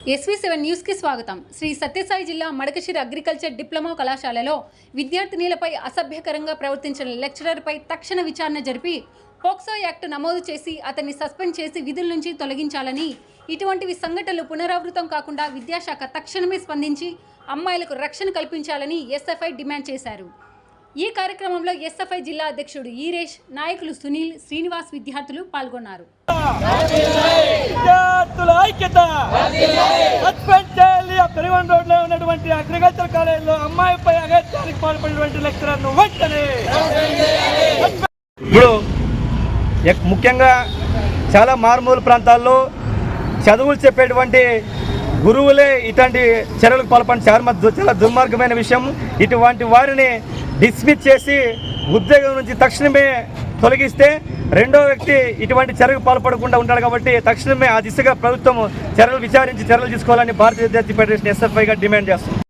SV7 news కి స్వాగతం. శ్రీ సత్యసాయి జిల్లా మడకశిర అగ్రికల్చర్ డిప్లొమా కళాశాలలో విద్యార్థినిలపై అసభ్యకరంగా ప్రవర్తించిన లెక్చరర్పై తక్షణ విచారణ జరిపి పోక్సో యాక్ట్ నమోదు చేసి అతన్ని సస్పెండ్ చేసి విధుల నుంచి తొలగించాలని, ఇటువంటివి సంఘటనలు పునరావృతం కాకుండా విద్యాశాఖ తక్షణమే స్పందించి అమ్మాయిలకు రక్షణ కల్పించాలని ఎస్ఎఫ్ఐ డిమాండ్ చేశారు. ఈ కార్యక్రమంలో ఎస్ఎఫ్ఐ జిల్లా అధ్యక్షుడు ఈరేష్, నాయకులు సునీల్, శ్రీనివాస్, విద్యార్థులు పాల్గొన్నారు. అగ్రికల్చర్ కాలేజీలో అమ్మాయిపై అగత్యానికి పాల్పడినటువంటి లెక్చరర్ను వెంటనే. ఇప్పుడు ముఖ్యంగా చాలా మారుమూల ప్రాంతాల్లో చదువులు చెప్పేటువంటి గురువులే ఇట్లాంటి చర్యలకు పాల్పడి చాలా దుర్మార్గమైన విషయం. ఇటువంటి వారిని డిస్మిస్ చేసి ఉద్యోగం నుంచి తక్షణమే తొలగిస్తే రెండో వ్యక్తి ఇటువంటి చర్యకు పాల్పడకుండా ఉంటాడు. కాబట్టి తక్షణమే ఆ దిశగా ప్రభుత్వం చర్యలు విచారించి చర్యలు తీసుకోవాలని భారతీయ విద్యార్థి ఫెడరేషన్ ఎస్ఎఫ్ఐగా డిమాండ్ చేస్తుంది.